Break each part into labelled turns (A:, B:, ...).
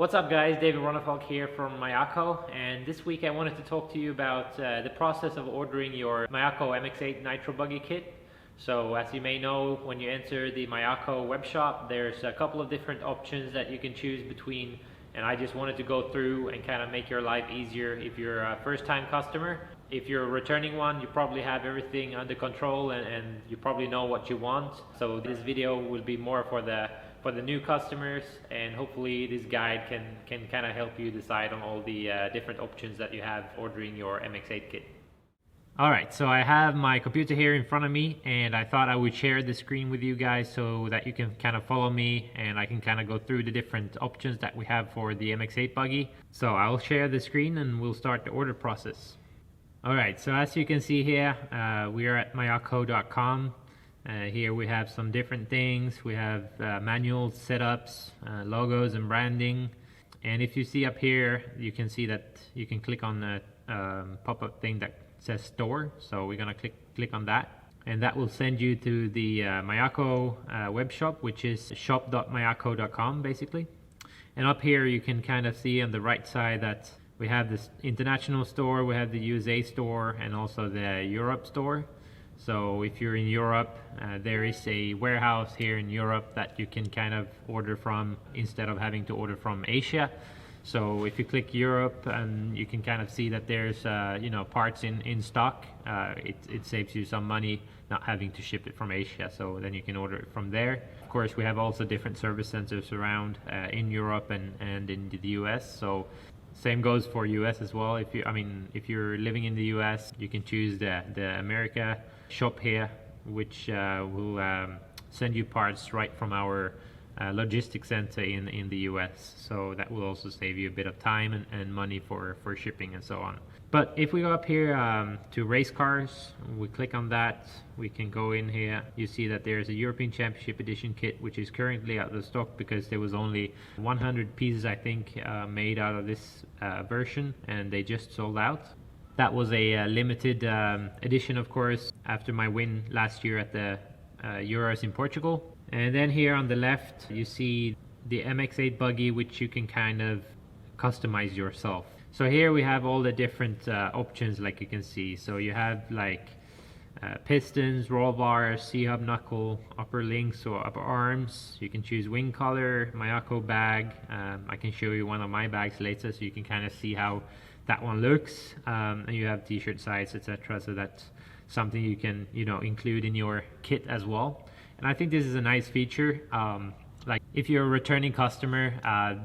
A: What's up guys, David Ronnefeldt here from Mayako, and this week I wanted to talk to you about the process of ordering your Mayako MX8 Nitro buggy kit. So as you may know, when you enter the Mayako web shop, there's a couple of different options that you can choose between, and I just wanted to go through and kind of make your life easier if you're a first-time customer. If you're a returning one, you probably have everything under control and you probably know what you want. So this video will be more for the new customers, and hopefully this guide can kind of help you decide on all the different options that you have ordering your MX8 kit. Alright, so I have my computer here in front of me, and I thought I would share the screen with you guys so that you can kind of follow me and I can kind of go through the different options that we have for the MX8 buggy. So I'll share the screen and we'll start the order process. Alright, so as you can see here, we are at mayako.com. Here we have some different things. We have manual setups, logos and branding. And if you see up here, you can see that you can click on the pop-up thing that says store. So we're gonna click on that, and that will send you to the Mayako web shop, which is shop.mayako.com basically. And up here you can kind of see on the right side that we have this international store, we have the USA store, and also the Europe store. So if you're in Europe, there is a warehouse here in Europe that you can kind of order from instead of having to order from Asia. So if you click Europe, and you can kind of see that there's parts in stock. It saves you some money not having to ship it from Asia, so then you can order it from there. Of course, we have also different service centers around in Europe and in the US. So same goes for US as well. If you're living in the US, you can choose the America shop here, which will send you parts right from our logistics center in the US. So that will also save you a bit of time and money for shipping and so on. But if we go up here to race cars, we click on that, we can go in here. You see that there's a European Championship Edition kit, which is currently out of stock because there was only 100 pieces, I think, made out of this version, and they just sold out. That was a limited edition, of course, after my win last year at the Euros in Portugal. And then here on the left, you see the MX8 buggy, which you can kind of customize yourself. So here we have all the different options, like you can see. So you have like pistons, roll bars, C-hub knuckle, upper links or upper arms. You can choose wing color, Mayako bag. I can show you one of my bags later so you can kind of see how that one looks. And you have t-shirt size, etc. So that's something you can include in your kit as well. And I think this is a nice feature. Like if you're a returning customer,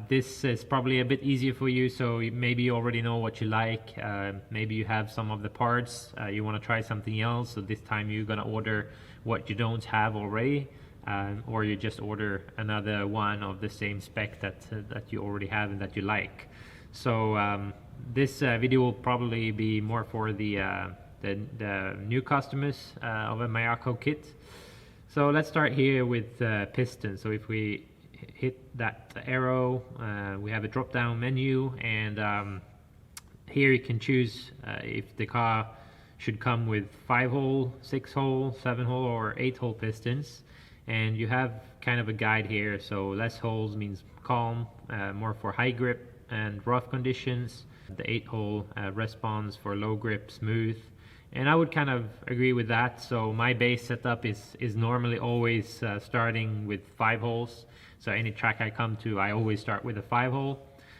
A: this is probably a bit easier for you. So maybe you already know what you like. Maybe you have some of the parts, you want to try something else. So this time you're gonna order what you don't have already, or you just order another one of the same spec that you already have and that you like. So this video will probably be more for the new customers of a Mayako kit. So let's start here with pistons. So if we hit that arrow, we have a drop down menu, and here you can choose if the car should come with 5-hole, 6-hole, 7-hole or 8-hole pistons. And you have kind of a guide here. So less holes means calm, more for high grip and rough conditions. The 8-hole responds for low grip, smooth. And I would kind of agree with that. So my base setup is normally always starting with 5 holes. So any track I come to, I always start with a 5-hole.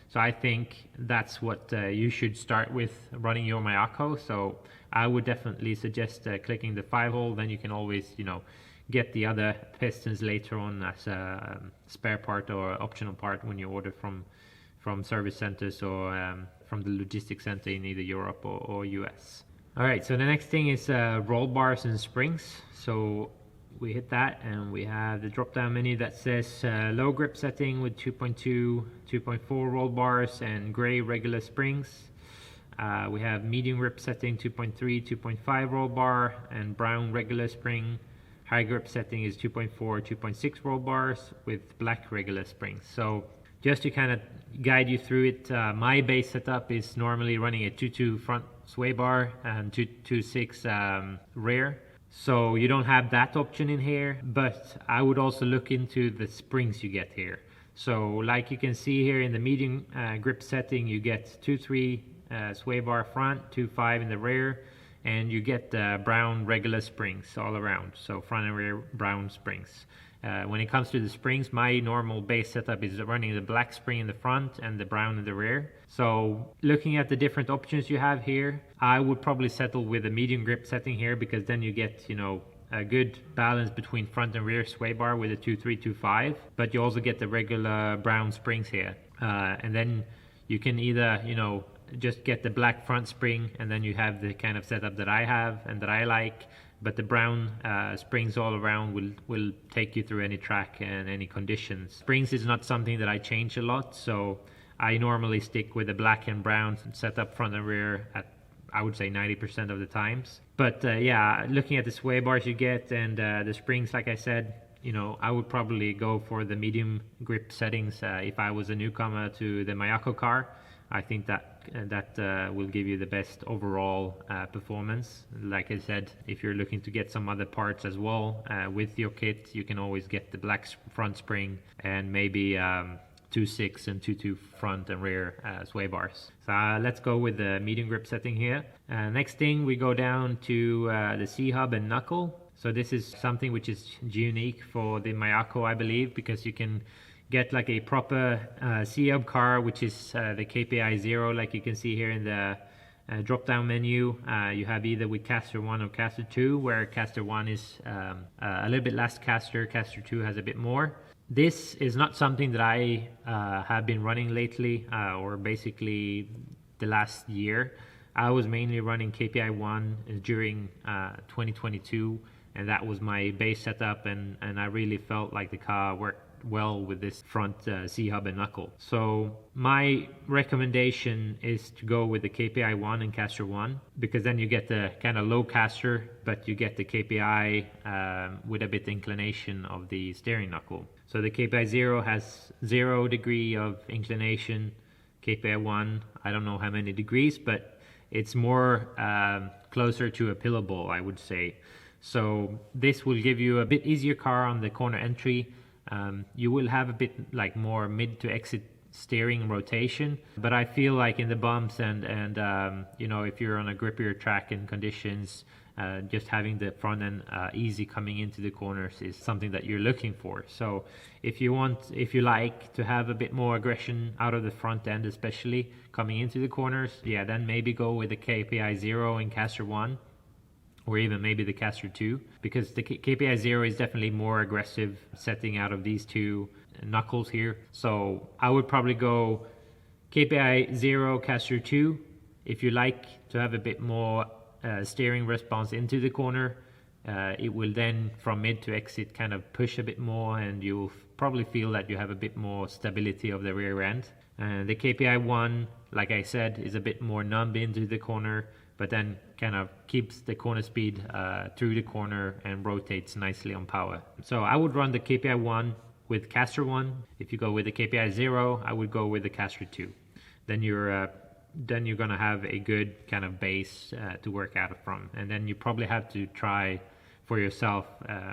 A: So I think that's what you should start with running your Mayako. So I would definitely suggest clicking the 5-hole. Then you can always, get the other pistons later on as a spare part or optional part when you order from service centers or from the logistics center in either Europe or US. Alright, so the next thing is roll bars and springs. So we hit that and we have the drop down menu that says low grip setting with 2.2, 2.4 roll bars and gray regular springs. We have medium grip setting 2.3, 2.5 roll bar and brown regular spring. High grip setting is 2.4, 2.6 roll bars with black regular springs. So just to kind of guide you through it, my base setup is normally running a 2.2 front sway bar and 2.6 rear. So you don't have that option in here, but I would also look into the springs you get here. So like you can see here in the medium grip setting, you get 2.3 sway bar front, 2.5 in the rear, and you get brown regular springs all around, so front and rear brown springs. When it comes to the springs, my normal base setup is running the black spring in the front and the brown in the rear. So looking at the different options you have here, I would probably settle with a medium grip setting here, because then you get, you know, a good balance between front and rear sway bar with a 2.3, 2.5, but you also get the regular brown springs here. And then you can either, you know, just get the black front spring, and then you have the kind of setup that I have and that I like, but the brown springs all around will take you through any track and any conditions. Springs is not something that I change a lot, so I normally stick with the black and brown setup front and rear at, I would say, 90% of the times. But yeah, looking at the sway bars you get and the springs, like I said, you know, I would probably go for the medium grip settings if I was a newcomer to the Mayako car. I think that will give you the best overall performance. Like I said, if you're looking to get some other parts as well with your kit, you can always get the black front spring and maybe 2.6 and 2.2 front and rear sway bars. So let's go with the medium grip setting here. Next thing, we go down to the C-hub and knuckle. So this is something which is unique for the Mayako, I believe, because you can get like a proper C-hub car, which is the KPI 0, like you can see here in the drop down menu. You have either with caster 1 or caster 2, where caster 1 is a little bit less caster 2 has a bit more. This is not something that I have been running lately, or basically the last year. I was mainly running KPI 1 during 2022, and that was my base setup, and I really felt like the car worked well with this front C-hub and knuckle. So my recommendation is to go with the KPI 1 and caster 1, because then you get the kind of low caster, but you get the KPI with a bit inclination of the steering knuckle. So the KPI 0 has 0 degree of inclination. KPI 1, I don't know how many degrees, but it's more closer to a pillow ball, I would say. So this will give you a bit easier car on the corner entry. You will have a bit like more mid to exit steering rotation, but I feel like in the bumps and you know, if you're on a grippier track and conditions, just having the front end easy coming into the corners is something that you're looking for. So if you like to have a bit more aggression out of the front end, especially coming into the corners, yeah, then maybe go with the KPI 0 in caster 1. Or even maybe the caster 2, because the KPI 0 is definitely more aggressive setting out of these two knuckles here. So I would probably go KPI 0, caster 2. If you like to have a bit more steering response into the corner, it will then from mid to exit kind of push a bit more, and you'll probably feel that you have a bit more stability of the rear end. The KPI 1, like I said, is a bit more numb into the corner, but then kind of keeps the corner speed through the corner and rotates nicely on power. So I would run the KPI 1 with caster 1. If you go with the KPI 0, I would go with the caster 2. Then you're gonna have a good kind of base to work out from, and then you probably have to try for yourself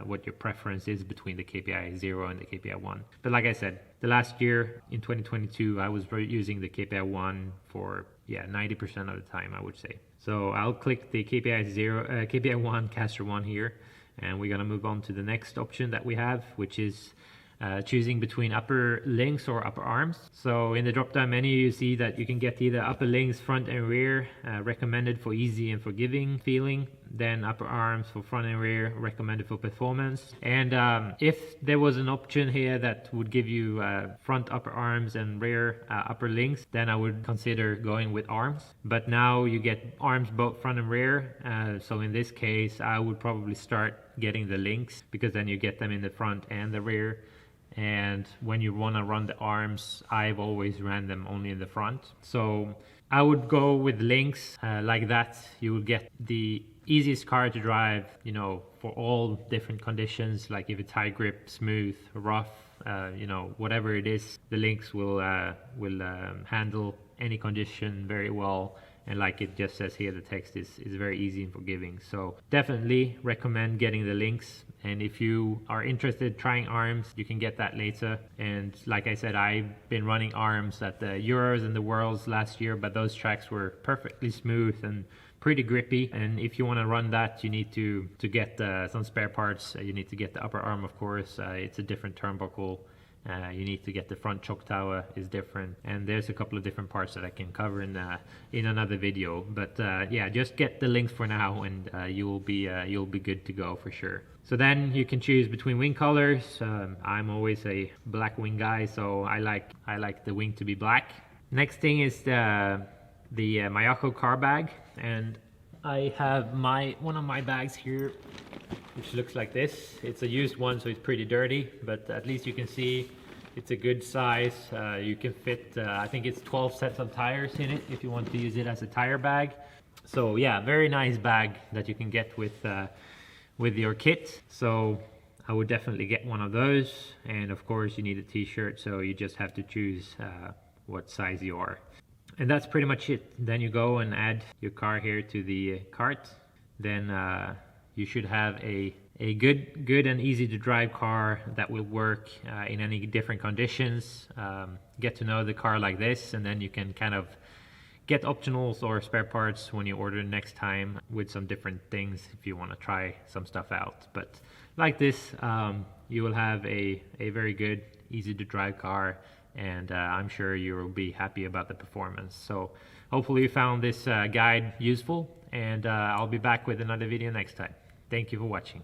A: what your preference is between the KPI 0 and the KPI 1. But like I said, the last year in 2022, I was using the KPI 1 for 90% of the time, I would say. So I'll click the KPI 1 caster 1 here, and we're gonna move on to the next option that we have, which is choosing between upper links or upper arms. So in the drop down menu, you see that you can get either upper links front and rear, recommended for easy and forgiving feeling, then upper arms for front and rear, recommended for performance. And if there was an option here that would give you front upper arms and rear upper links, then I would consider going with arms. But now you get arms both front and rear, so in this case I would probably start getting the links, because then you get them in the front and the rear. And when you want to run the arms, I've always ran them only in the front. So I would go with links like that. You will get the easiest car to drive, you know, for all different conditions, like if it's high grip, smooth, rough, you know, whatever it is, the links will handle any condition very well. And like it just says here, the text is very easy and forgiving. So definitely recommend getting the links. And if you are interested trying arms, you can get that later. And like I said, I've been running arms at the Euros and the Worlds last year, but those tracks were perfectly smooth and pretty grippy. And if you want to run that, you need to get some spare parts. You need to get the upper arm, of course. It's a different turnbuckle. You need to get the front choke tower is different, and there's a couple of different parts that I can cover in another video. But yeah, just get the links for now, and you'll be good to go for sure. So then you can choose between wing colors. I'm always a black wing guy, so I like the wing to be black. Next thing is the Mayako car bag, and I have one of my bags here, which looks like this. It's a used one, so it's pretty dirty, but at least you can see it's a good size. You can fit, I think it's 12 sets of tires in it if you want to use it as a tire bag. So yeah, very nice bag that you can get with your kit. So I would definitely get one of those. And of course you need a t-shirt, so you just have to choose what size you are. And that's pretty much it. Then you go and add your car here to the cart. Then you should have a good and easy to drive car that will work in any different conditions. Get to know the car like this, and then you can kind of get optionals or spare parts when you order next time with some different things if you want to try some stuff out. But like this, you will have a very good, easy to drive car, and I'm sure you will be happy about the performance. So hopefully you found this guide useful, and I'll be back with another video next time. Thank you for watching.